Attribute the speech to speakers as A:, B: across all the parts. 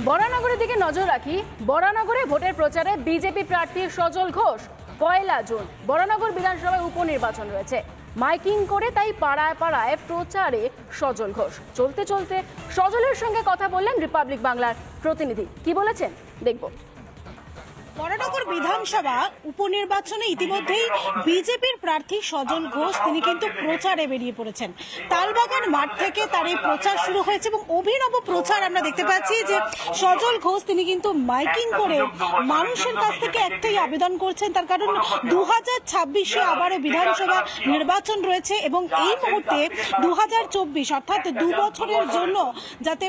A: বরানগরের দিকে নজর রাখি। বরানগরে ভোটের প্রচারে বিজেপি প্রার্থী সজল ঘোষ। 1 জুন বরানগর বিধানসভায় উপনির্বাচন রয়েছে। মাইকিং করে তাই পাড়ায় পাড়ায় প্রচারে সজল ঘোষ। চলতে চলতে সজলের সঙ্গে কথা বললেন রিপাবলিক বাংলার প্রতিনিধি। কি বলেছেন দেখব।
B: বরানগর বিধানসভা উপনির্বাচনে ইতিমধ্যেই বিজেপির প্রার্থী সজল ঘোষ তিনি কিন্তু প্রচারে বেরিয়ে পড়েছেন। তালবাগান মাঠ থেকে তার এই প্রচার শুরু হয়েছে এবং অভিনব প্রচার আমরা দেখতে পাচ্ছি যে সজল ঘোষ তিনি কিন্তু মাইকিং করে মানুষের কাছ থেকে একটাই আবেদন করছেন, তার কারণ 2026-এ আবারও বিধানসভা নির্বাচন রয়েছে এবং এই মুহূর্তে 2024 অর্থাৎ 2 বছরের জন্য যাতে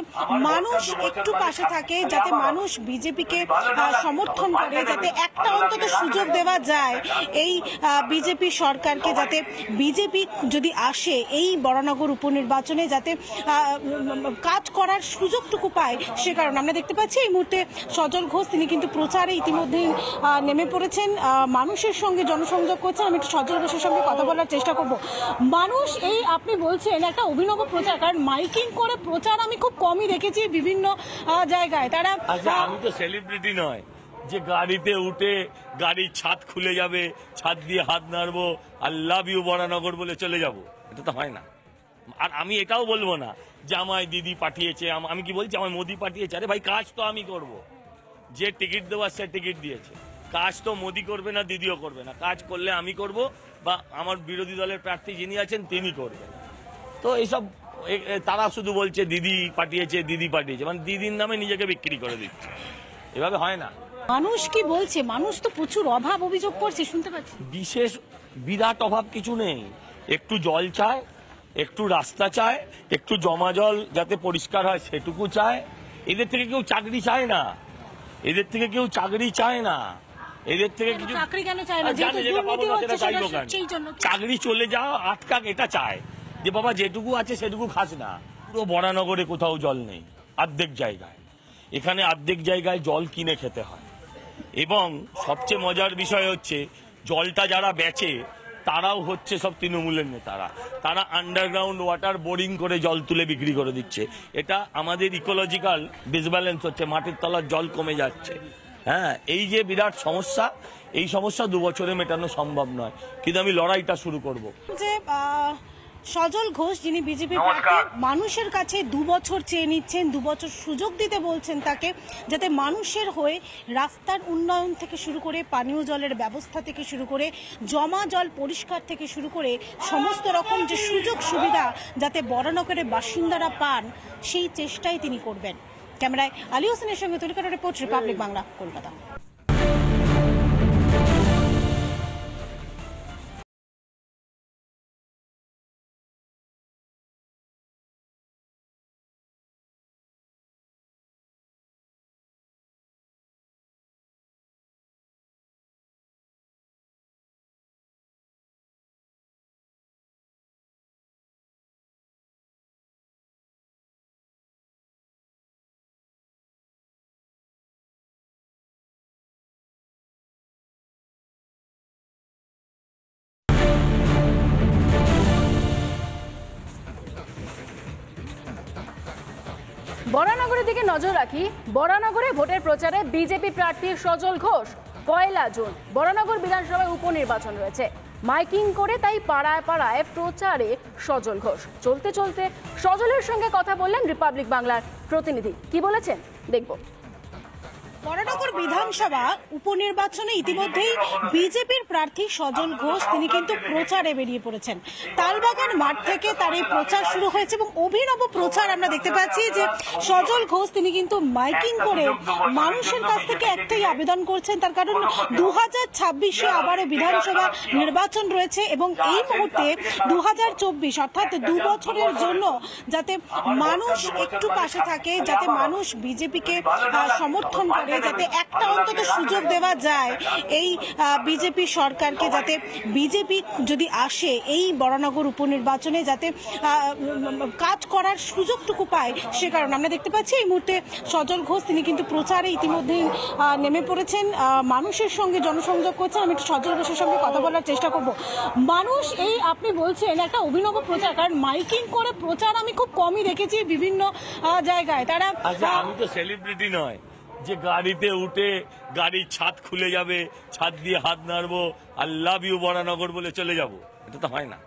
B: মানুষ একটু পাশে থাকে, যাতে মানুষ বিজেপিকে সমর্থন করে, যাতে একটা অন্তত সুযোগ দেওয়া যায় এই বিজেপি সরকারকে, যাতে বিজেপি যদি আসে এই বরানগর উপনির্বাচনে যাতে কাজ করার সুযোগটুকু পায়, সে কারণে আমরা দেখতে পাচ্ছি এই মুহূর্তে সজল ঘোষ তিনি কিন্তু প্রচারে ইতিমধ্যেই নেমে পড়েছেন, মানুষের সঙ্গে জনসংযোগ করছেন। আমি একটু সজল ঘোষের সঙ্গে কথা বলার চেষ্টা করব। মানুষ এই আপনি বলছেন একটা অভিনব প্রচার, কারণ মাইকিং করে প্রচার আমি খুব কমই দেখেছি বিভিন্ন জায়গায়। তারা
C: আমি তো সেলিব্রিটি নয় যে গাড়িতে উঠে গাড়ির ছাদ খুলে যাবে, ছাদ দিয়ে হাত নাড়বো আর লাভ ইউ বরানগর বলে চলে যাব, এটা তো হয় না। আর আমি এটাও বলবো না যে আমায় দিদি পাঠিয়েছে, আমি কি বলছি আমায় মোদি পাঠিয়েছে। আরে ভাই, কাজ তো আমি করব, যে টিকিট দেওয়ার সে টিকিট দিয়েছে। কাজ তো মোদি করবে না, দিদিও করবে না। কাজ করলে আমি করব বা আমার বিরোধী দলের প্রার্থী যিনি আছেন তিনি করবেন। তো এইসব তারা শুধু বলছে দিদি পাঠিয়েছে, দিদি পাঠিয়েছে, মানে দিদির নামে নিজেকে বিক্রি করে দিচ্ছে। এভাবে হয় না।
B: মানুষ কি বলছে? মানুষ তো প্রচুর অভাব অভিযোগ করছে, শুনতে পাচ্ছি।
C: বিশেষ বিরাট অভাব কিছু নেই, একটু জল চায়, একটু রাস্তা চায়, একটু জমা জল যাতে পরিষ্কার হয় সেটুকু চায়। এদের থেকে কেউ চাকরি চায় না, এদের থেকে কেউ চাকরি চায় না, এদের থেকে কিছু
B: চাকরি কেন চায় না?
C: চাকরি চলে যাওয়া আটকাক এটা চায় যে বাবা যেটুকু আছে সেটুকু খাস না। পুরো বরানগরে কোথাও জল নেই, অর্ধেক জায়গায়। এখানে অর্ধেক জায়গায় জল কিনে খেতে হয়। এবং সবচেয়ে মজার বিষয় হচ্ছে জলটা যারা বেচে তারাও হচ্ছে সব তৃণমূলের নেতারা। তারা আন্ডারগ্রাউন্ড ওয়াটার বোরিং করে জল তুলে বিক্রি করে দিচ্ছে। এটা আমাদের ইকোলজিক্যাল ডিসব্যালেন্স হচ্ছে, মাটির তলার জল কমে যাচ্ছে। হ্যাঁ, এই যে বিরাট সমস্যা, এই সমস্যা 2 বছরে মেটানো সম্ভব নয়, কিন্তু আমি লড়াইটা শুরু করব।
B: যে সজল ঘোষ যিনি বিজেপি প্রার্থী, মানুষের কাছে 2 বছর চেয়ে নিচ্ছেন, 2 বছর সুযোগ দিতে বলছেন তাকে, যাতে মানুষের হয়ে রাস্তার উন্নয়ন থেকে শুরু করে পানীয় জলের ব্যবস্থা থেকে শুরু করে জমা জল পরিষ্কার থেকে শুরু করে সমস্ত রকম যে সুযোগ সুবিধা যাতে বরানগরের বাসিন্দারা পান, সেই চেষ্টাই তিনি করবেন। ক্যামেরায় আলী হোসেনের সঙ্গে তৈরি করা রিপোর্ট, রিপাবলিক বাংলা, কলকাতা।
A: বরানগরের দিকে নজর রাখি। বরানগরে ভোটের প্রচারে বিজেপি প্রার্থী সজল ঘোষ। 1 জুন বরানগর বিধানসভায় উপনির্বাচন রয়েছে। মাইকিং করে তাই পাড়ায় পাড়ায় প্রচারে সজল ঘোষ। চলতে চলতে সজলের সঙ্গে কথা বললেন রিপাবলিক বাংলার প্রতিনিধি। কি বলেছেন দেখব।
B: বরানগর বিধানসভা উপনির্বাচনে ইতিমধ্যেই বিজেপির প্রার্থী সজল ঘোষ তিনি কিন্তু প্রচারে বেরিয়ে পড়েছেন। তালবাগান মাঠ থেকে তার এই প্রচার শুরু হয়েছে এবং অভিনব প্রচার আমরা দেখতে পাচ্ছি যে সজল ঘোষ তিনি কিন্তু মাইকিং করে মানুষের কাছ থেকে একটাই আবেদন করছেন, তার কারণ 2026-এ আবারও বিধানসভা নির্বাচন রয়েছে এবং এই মুহূর্তে 2024 অর্থাৎ 2 বছরের জন্য যাতে মানুষ একটু পাশে থাকে, যাতে মানুষ বিজেপিকে সমর্থন করে, করে যাতে একটা অন্তত সুযোগ দেওয়া যায় এই বিজেপি সরকারকে, যাতে বিজেপি যদি আসে এই বরানগর উপনির্বাচনে যাতে কাজ করার সুযোগটুকু পায়, সে কারণে আমরা দেখতে পাচ্ছি এই মুহূর্তে সজল ঘোষ তিনি কিন্তু প্রচারে ইতিমধ্যেই নেমে পড়েছেন, মানুষের সঙ্গে জনসংযোগ করছেন। আমি একটু সজল ঘোষের সঙ্গে কথা বলার চেষ্টা করব। মানুষ এই আপনি বলছেন একটা অভিনব প্রচার, কারণ মাইকিং করে প্রচার আমি খুব কমই দেখেছি বিভিন্ন জায়গায়। তারা
C: আমি তো সেলিব্রিটি নয় যে গাড়িতে উঠে গাড়ির ছাদ খুলে যাবে, ছাদ দিয়ে হাত নাড়বো, আই লাভ ইউ বরানগর বলে চলে যাব। এটা তো হয় না।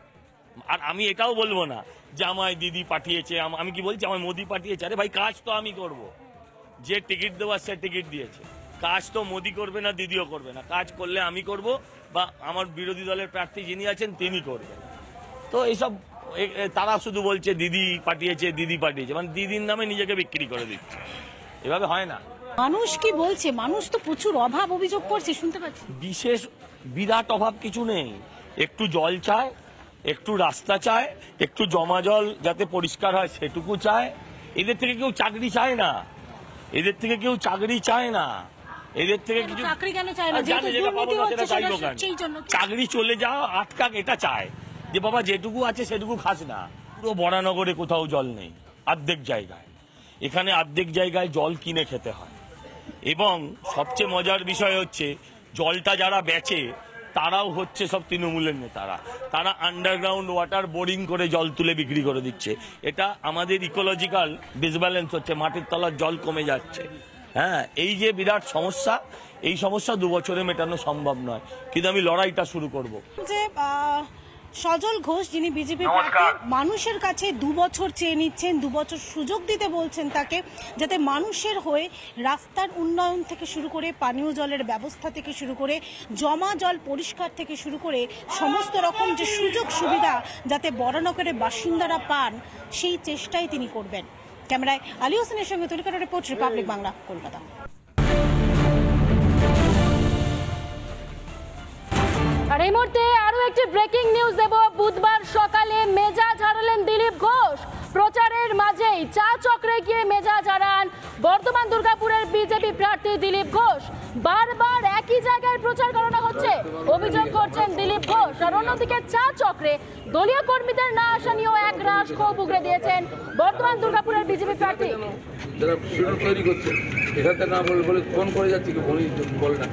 C: আর আমি এটাও বলবো না যে আমায় দিদি পাঠিয়েছে, আমি কি বলছি আমায় মোদি পাঠিয়েছে। আরে ভাই, কাজ তো আমি করব, যে টিকিট দেওয়ার সে টিকিট দিয়েছে। কাজ তো মোদি করবে না, দিদিও করবে না। কাজ করলে আমি করব বা আমার বিরোধী দলের প্রার্থী যিনি আছেন তিনি করবেন। তো এইসব তারা শুধু বলছে দিদি পাঠিয়েছে, দিদি পাঠিয়েছে, মানে দিদির নামে নিজেকে বিক্রি করে দিচ্ছে। এভাবে হয় না।
B: মানুষ কি বলছে? মানুষ তো প্রচুর অভাব অভিযোগ করছে, শুনতে পাচ্ছি।
C: বিশেষ বিরাট অভাব কিছু নেই। একটু জল চায়, একটু রাস্তা চায়, একটু জমা জল যাতে পরিষ্কার হয় সেটুকু চায়। এদের থেকে কেউ চাকরি চায় না, এদের থেকে কেউ চাকরি চায় না, এদের থেকে কিছু
B: চাকরি কেন চায় না?
C: জানে যেটা পাবো না সেটা চাইবো কেন? চাকরি চলে যাওয়া আটকাক এটা চায় যে বাবা যেটুকু আছে সেটুকু খাস না। পুরো বরানগরে কোথাও জল নেই, অর্ধেক জায়গায়। এখানে অর্ধেক জায়গায় জল কিনে খেতে হয়। এবং সবচেয়ে মজার বিষয় হচ্ছে জলটা যারা বেচে তারাও হচ্ছে সব তৃণমূলের নেতারা। তারা আন্ডারগ্রাউন্ড ওয়াটার বোরিং করে জল তুলে বিক্রি করে দিচ্ছে। এটা আমাদের ইকোলজিক্যাল ডিসব্যালেন্স হচ্ছে, মাটির তলার জল কমে যাচ্ছে। হ্যাঁ, এই যে বিরাট সমস্যা, এই সমস্যা 2 বছরে মেটানো সম্ভব নয়, কিন্তু আমি লড়াইটা শুরু করব।
B: যে সজল ঘোষ যিনি বিজেপি মানুষের কাছে 2 বছর চেয়ে নিচ্ছেন, 2 বছর সুযোগ দিতে বলছেন তাকে, যাতে মানুষের হয়ে রাস্তার উন্নয়ন থেকে শুরু করে পানীয় জলের ব্যবস্থা থেকে শুরু করে জমা জল পরিষ্কার থেকে শুরু করে সমস্ত রকম যে সুযোগ সুবিধা যাতে বরানগরের বাসিন্দারা পান, সেই চেষ্টাই তিনি করবেন। ক্যামেরায় আলী হোসেনের সঙ্গে তুলিকা রিপোর্ট, রিপাবলিক বাংলা, কলকাতা।
A: আর এই মুহূর্তে আরো একটি ব্রেকিং নিউজ দেব। বুধবার সকালে মেজাজ হারালেন দিলীপ ঘোষ। প্রচারের মাঝেই চা চক্রে গিয়ে মেজাজ হারান বর্ধমান দুর্গাপুরের বিজেপি প্রার্থী দিলীপ ঘোষ। বারবার একই জায়গায় প্রচার করানো হচ্ছে, অভিযোগ করছেন দিলীপ ঘোষ। আর অন্যদিকে চা চক্রে দলীয় কর্মীদের না আসা নিয়েও এক রাশ ক্ষোভ উগড়ে দিয়েছেন বর্ধমান দুর্গাপুরের বিজেপি প্রার্থী।
D: যারা শিডিউল তৈরি করছে এখানে না বলে ফোন করে যাচ্ছে কি বলে না।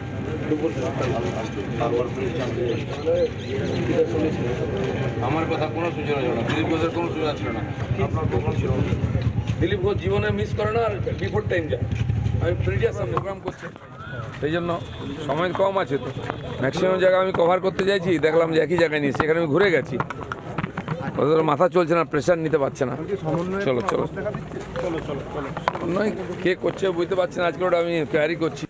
D: আমার কথা কোনো সূচনা ছিল না, দিলীপ ঘোষের কোনো সূচনা ছিল না, আপনার কখনো ছিল না। দিলীপ ঘোষ জীবনে মিস করে না, আর বিফোর টাইম যায়। আমি প্রিভিয়াস প্রোগ্রাম করছি, সেই জন্য সময় কম আছে, তো ম্যাক্সিমাম জায়গা আমি কভার করতে চাইছি, দেখলাম যে একই জায়গায় নিয়ে সেখানে আমি ঘুরে গেছি। ওদের মাথা চলছে না, প্রেশার নিতে পারছে না। চলো চলো চলো চলো চলো, নয় কে করছে বুঝতে পারছি না, আজকে ওটা আমি ক্যারি করছি।